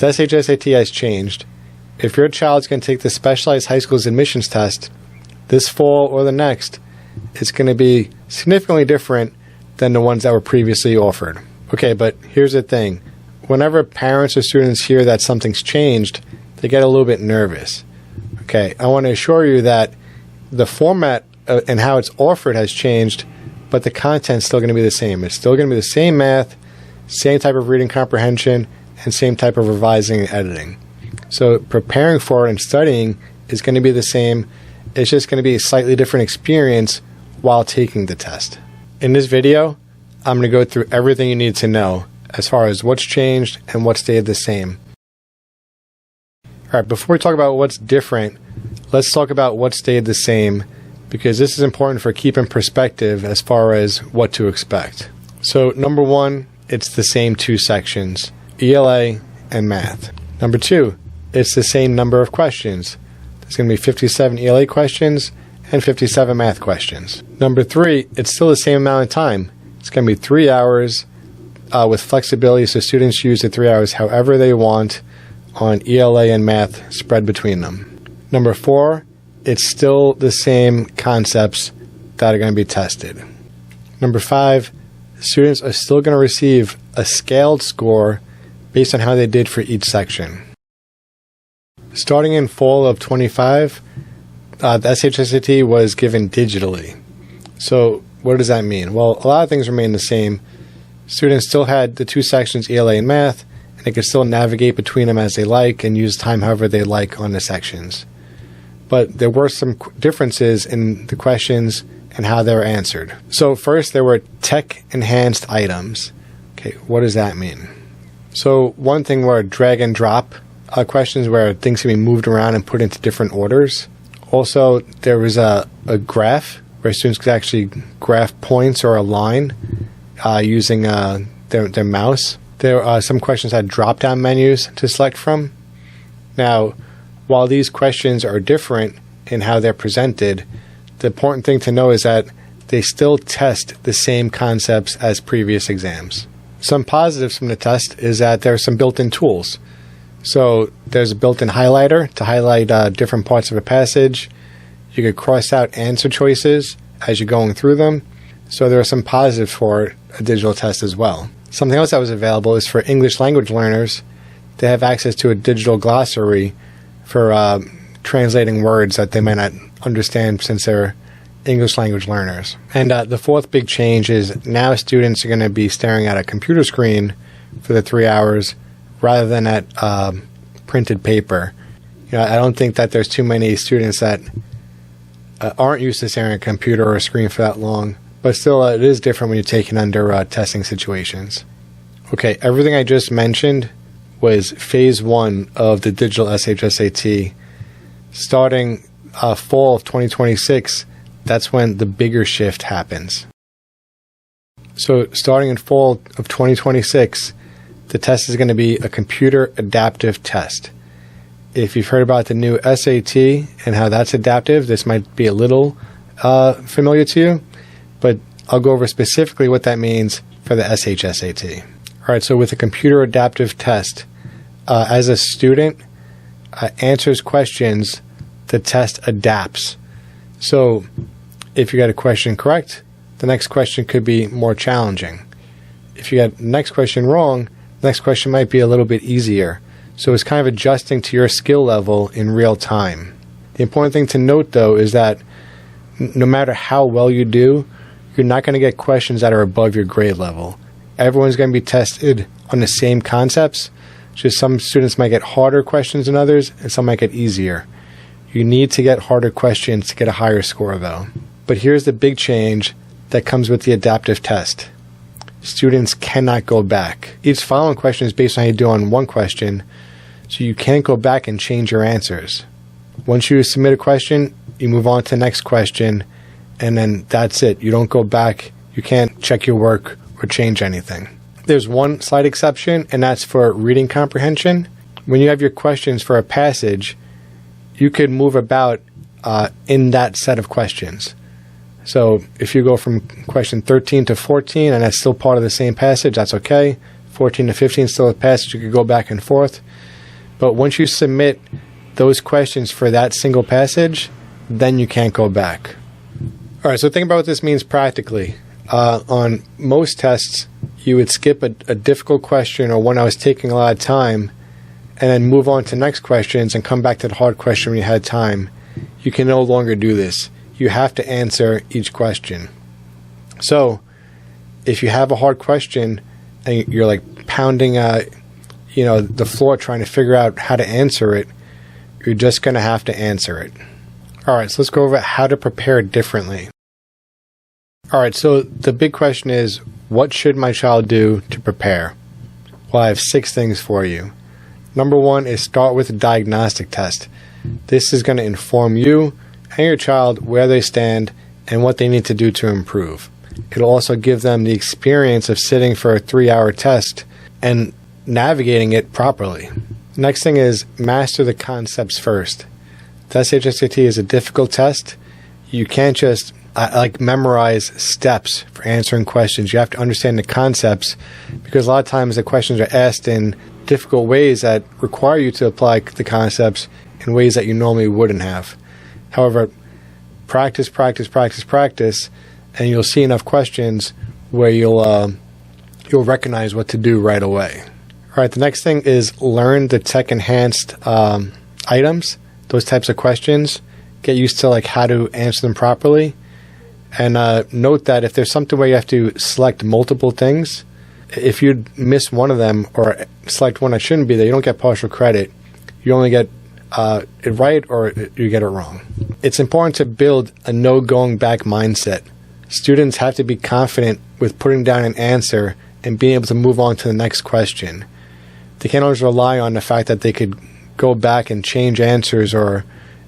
The SHSAT has changed. If your child's going to take the specialized high school's admissions test this fall or the next, it's going to be significantly different than the ones that were previously offered. Okay, but here's the thing. Whenever parents or students hear that something's changed, they get a little bit nervous. Okay, I want to assure you that the format and how it's offered has changed, but the content's still going to be the same. It's still going to be the same math, same type of reading comprehension, and same type of revising and editing. So preparing for it and studying is going to be the same. It's just going to be a slightly different experience while taking the test. In this video, I'm going to go through everything you need to know as far as what's changed and what stayed the same. All right, before we talk about what's different, let's talk about what stayed the same, because this is important for keeping perspective as far as what to expect. So number one, it's the same two sections, ELA and math. Number two, it's the same number of questions. There's going to be 57 ELA questions and 57 math questions. Number three, it's still the same amount of time. It's going to be 3 hours with flexibility, so students use the 3 hours however they want on ELA and math spread between them. Number four, it's still the same concepts that are going to be tested. Number five, students are still going to receive a scaled score based on how they did for each section. Starting in fall of 25, the SHSAT was given digitally. So what does that mean? Well, a lot of things remain the same. Students still had the two sections, ELA and math, and they could still navigate between them as they like and use time however they like on the sections. But there were some differences in the questions and how they were answered. So first, there were tech-enhanced items. Okay, what does that mean? So one thing were drag and drop questions where things can be moved around and put into different orders. Also, there was a graph where students could actually graph points or a line using their mouse. There are some questions had drop-down menus to select from. Now, while these questions are different in how they're presented, the important thing to know is that they still test the same concepts as previous exams. Some positives from the test is that there are some built-in tools. So there's a built-in highlighter to highlight different parts of a passage. You could cross out answer choices as you're going through them. So there are some positives for a digital test as well. Something else that was available is for English language learners. They have access to a digital glossary for translating words that they might not understand since they're English language learners. And the fourth big change is now students are going to be staring at a computer screen for the 3 hours rather than at printed paper. You know, I don't think that there's too many students that aren't used to staring at a computer or a screen for that long, but still it is different when you're taking under testing situations. Okay, everything I just mentioned was phase one of the digital SHSAT. Starting fall of 2026, that's when the bigger shift happens. So starting in fall of 2026, the test is going to be a computer adaptive test. If you've heard about the new SAT and how that's adaptive, this might be a little familiar to you, but I'll go over specifically what that means for the SHSAT. All right, so with a computer adaptive test, as a student answers questions, the test adapts. So if you got a question correct, the next question could be more challenging. If you got the next question wrong, the next question might be a little bit easier. So it's kind of adjusting to your skill level in real time. The important thing to note, though, is that no matter how well you do, you're not going to get questions that are above your grade level. Everyone's going to be tested on the same concepts. Just some students might get harder questions than others, and some might get easier. You need to get harder questions to get a higher score, though. But here's the big change that comes with the adaptive test. Students cannot go back. Each following question is based on how you do on one question, so you can't go back and change your answers. Once you submit a question, you move on to the next question, and then that's it. You don't go back. You can't check your work or change anything. There's one slight exception, and that's for reading comprehension. When you have your questions for a passage, you could move about in that set of questions. So if you go from question 13 to 14, and that's still part of the same passage, that's okay. 14 to 15 is still a passage. You could go back and forth. But once you submit those questions for that single passage, then you can't go back. All right, so think about what this means practically. On most tests, you would skip a difficult question or one that was taking a lot of time and then move on to next questions and come back to the hard question when you had time. You can no longer do this. You have to answer each question. So if you have a hard question and you're like pounding the floor trying to figure out how to answer it, you're just going to have to answer it. All right, so let's go over how to prepare differently. All right, so the big question is, what should my child do to prepare? Well, I have 6 things for you. Number 1 is start with a diagnostic test. This is going to inform you and your child where they stand and what they need to do to improve. It'll also give them the experience of sitting for a 3-hour test and navigating it properly. Next thing is master the concepts first. The SHSAT is a difficult test. You can't just memorize steps for answering questions. You have to understand the concepts, because a lot of times the questions are asked in difficult ways that require you to apply the concepts in ways that you normally wouldn't have. However, practice, and you'll see enough questions where you'll recognize what to do right away. All right, the next thing is learn the tech-enhanced items, those types of questions. Get used to how to answer them properly. And note that if there's something where you have to select multiple things, if you miss one of them or select one that shouldn't be there, you don't get partial credit. You only get it right or you get it wrong. It's important to build a no going back mindset. Students have to be confident with putting down an answer and being able to move on to the next question. They can't always rely on the fact that they could go back and change answers, or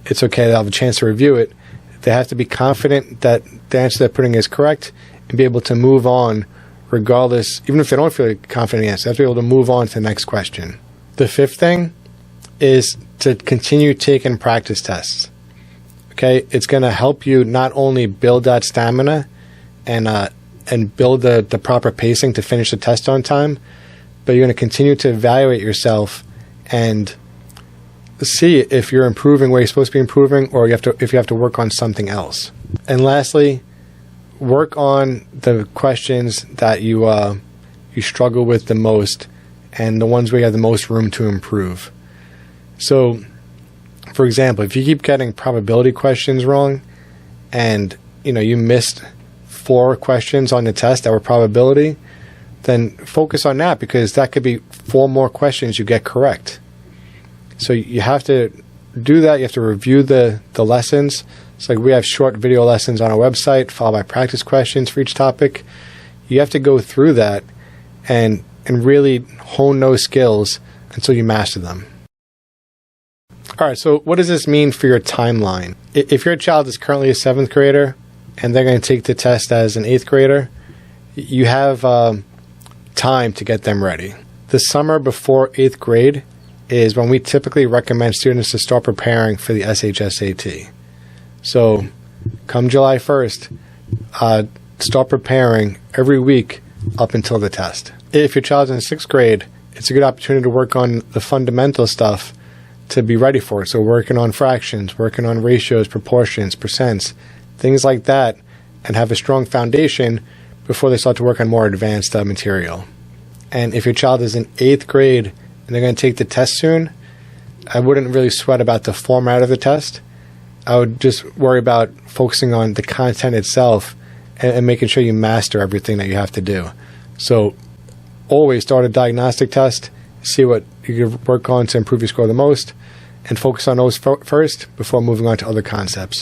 it's okay, they'll have a chance to review it. They have to be confident that the answer they're putting is correct and be able to move on regardless, even if they don't feel confident in the answer. They have to be able to move on to the next question. The 5th thing is to continue taking practice tests. Okay, it's going to help you not only build that stamina and build the proper pacing to finish the test on time, but you're going to continue to evaluate yourself and see if you're improving where you're supposed to be improving, or if you have to work on something else. And lastly, work on the questions that you struggle with the most and the ones where you have the most room to improve. So, for example, if you keep getting probability questions wrong and you missed 4 questions on the test that were probability, then focus on that, because that could be 4 more questions you get correct. So you have to do that. You have to review the lessons. It's like we have short video lessons on our website, followed by practice questions for each topic. You have to go through that and really hone those skills until you master them. All right, so what does this mean for your timeline? If your child is currently a 7th grader and they're going to take the test as an 8th grader, you have time to get them ready. The summer before 8th grade is when we typically recommend students to start preparing for the SHSAT. So come July 1st, start preparing every week up until the test. If your child's in 6th grade, it's a good opportunity to work on the fundamental stuff to be ready for it. So working on fractions, working on ratios, proportions, percents, things like that, and have a strong foundation before they start to work on more advanced material. And if your child is in 8th grade and they're going to take the test soon, I wouldn't really sweat about the format of the test. I would just worry about focusing on the content itself and making sure you master everything that you have to do. So always start a diagnostic test, see what you can work on to improve your score the most, and focus on those first before moving on to other concepts.